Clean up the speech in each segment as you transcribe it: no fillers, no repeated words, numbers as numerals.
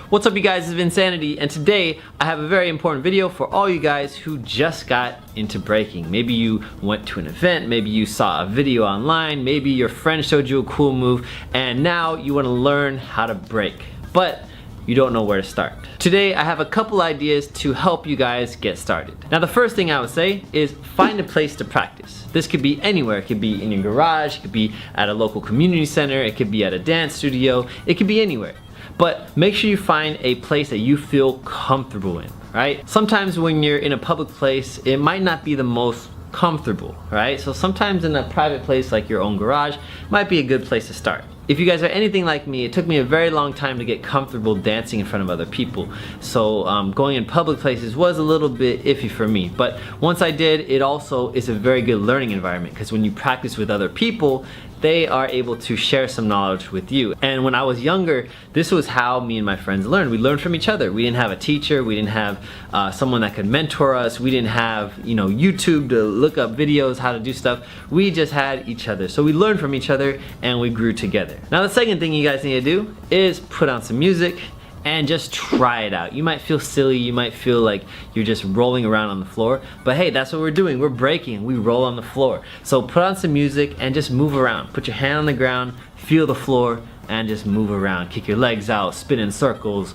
What's up you guys, it's Insanity, and today I have a very important video for all you guys who just got into breaking. Maybe you went to an event, maybe you saw a video online, maybe your friend showed you a cool move, and now you want to learn how to break, but you don't know where to start. Today I have a couple ideas to help you guys get started. Now the first thing I would say is find a place to practice. This could be anywhere. It could be in your garage, it could be at a local community center, it could be at a dance studio, it could be anywhere. But make sure you find a place that you feel comfortable in, right? Sometimes when you're in a public place, it might not be the most comfortable, right? So sometimes in a private place like your own garage might be a good place to start. If you guys are anything like me, it took me a very long time to get comfortable dancing in front of other people. So going in public places was a little bit iffy for me. But once I did, it also is a very good learning environment because when you practice with other people, they are able to share some knowledge with you. And when I was younger, this was how me and my friends learned. We learned from each other. We didn't have a teacher. We didn't have someone that could mentor us. We didn't have, YouTube to look up videos, how to do stuff. We just had each other. So we learned from each other and we grew together. Now the second thing you guys need to do is put on some music and just try it out. You might feel silly, you might feel like you're just rolling around on the floor, but hey, that's what we're doing. We're breaking, we roll on the floor. So put on some music and just move around. Put your hand on the ground, feel the floor, and just move around. Kick your legs out, spin in circles,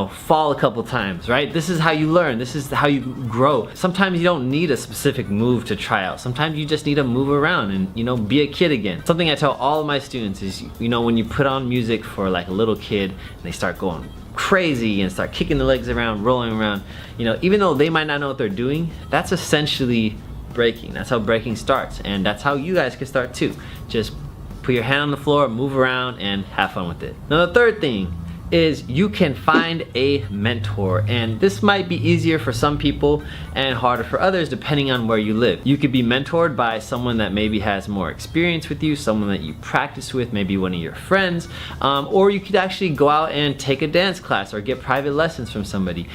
fall a couple times, right? This is how you learn, this is how you grow. Sometimes you don't need a specific move to try out. Sometimes you just need to move around and, be a kid again. Something I tell all of my students is, when you put on music for like a little kid and they start going crazy and start kicking the legs around, rolling around, even though they might not know what they're doing, that's essentially breaking. That's how breaking starts, and that's how you guys can start too. Just put your hand on the floor, move around, and have fun with it. Now the third thing is you can find a mentor, and this might be easier for some people and harder for others depending on where you live. You could be mentored by someone that maybe has more experience with you, someone that you practice with, maybe one of your friends, or you could actually go out and take a dance class or get private lessons from somebody.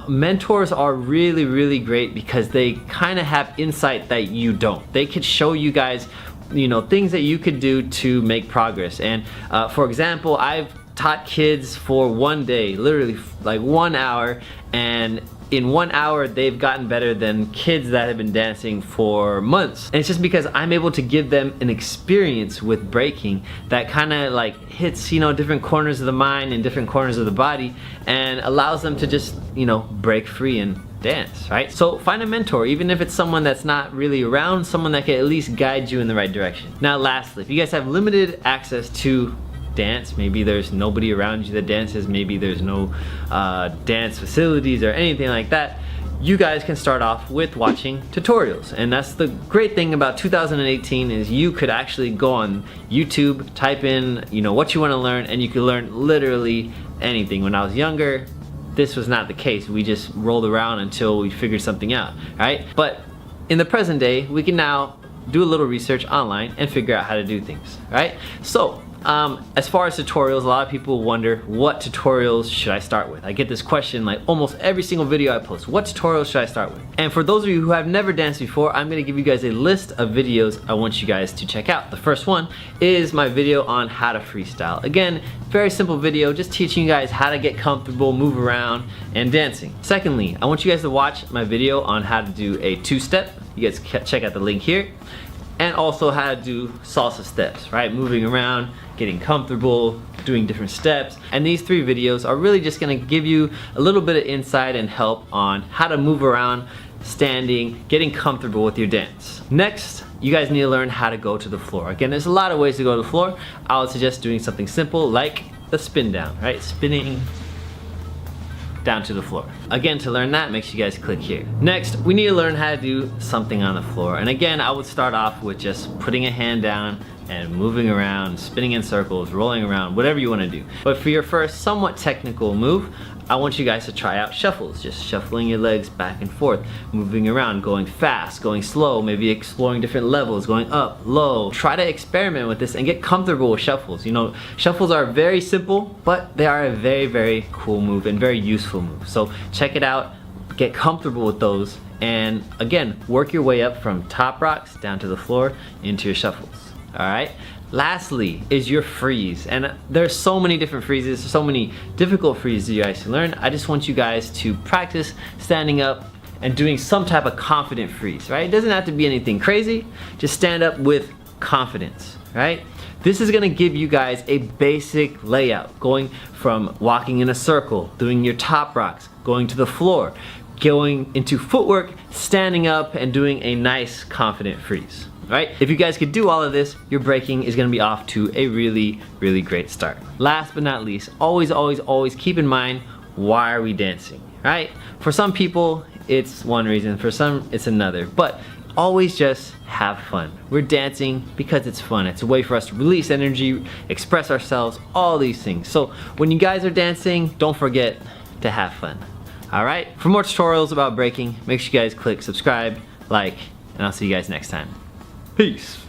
Mentors are really, really great because they kind of have insight that you don't. They could show you guys things that you could do to make progress. And for example, I've taught kids for one day, literally like 1 hour, and in 1 hour they've gotten better than kids that have been dancing for months. And it's just because I'm able to give them an experience with breaking that kind of like hits different corners of the mind and different corners of the body and allows them to just break free and dance, right? So find a mentor, even if it's someone that's not really around, someone that can at least guide you in the right direction. Now lastly, if you guys have limited access to dance, maybe there's nobody around you that dances, maybe there's no dance facilities or anything like that, you guys can start off with watching tutorials. And that's the great thing about 2018 is you could actually go on YouTube, type in what you want to learn, and you can learn literally anything. When I was younger, this was not the case. We just rolled around until we figured something out, right? But in the present day, we can now do a little research online and figure out how to do things, right? So as far as tutorials, a lot of people wonder, what tutorials should I start with? I get this question like almost every single video I post. What tutorials should I start with? And for those of you who have never danced before, I'm gonna give you guys a list of videos I want you guys to check out. The first one is my video on how to freestyle. Again, very simple video, just teaching you guys how to get comfortable, move around, and dancing. Secondly, I want you guys to watch my video on how to do a two-step. You guys can check out the link here. And also how to do salsa steps, right? Moving around, getting comfortable, doing different steps. And these three videos are really just gonna give you a little bit of insight and help on how to move around, standing, getting comfortable with your dance. Next, you guys need to learn how to go to the floor. Again, there's a lot of ways to go to the floor. I would suggest doing something simple like the spin down, right? Spinning down to the floor. Again, to learn that, make sure you guys click here. Next, we need to learn how to do something on the floor. And again, I would start off with just putting a hand down and moving around, spinning in circles, rolling around, whatever you want to do. But for your first somewhat technical move, I want you guys to try out shuffles, just shuffling your legs back and forth, moving around, going fast, going slow, maybe exploring different levels, going up, low. Try to experiment with this and get comfortable with shuffles. Shuffles are very simple, but they are a very, very cool move and very useful move. So check it out, get comfortable with those, and again, work your way up from top rocks down to the floor into your shuffles. Alright, Lastly is your freeze, and there's so many different freezes, so many difficult freezes you guys can learn. I just want you guys to practice standing up and doing some type of confident freeze, right? It doesn't have to be anything crazy, just stand up with confidence, right? This is gonna give you guys a basic layout, going from walking in a circle, doing your top rocks, going to the floor, going into footwork, standing up, and doing a nice confident freeze, right? If you guys could do all of this, your breaking is gonna be off to a really, really great start. Last but not least, always, always, always keep in mind, why are we dancing, right? For some people, it's one reason, for some, it's another, but always just have fun. We're dancing because it's fun. It's a way for us to release energy, express ourselves, all these things. So when you guys are dancing, don't forget to have fun. All right? For more tutorials about breaking, make sure you guys click subscribe, like, and I'll see you guys next time. Peace.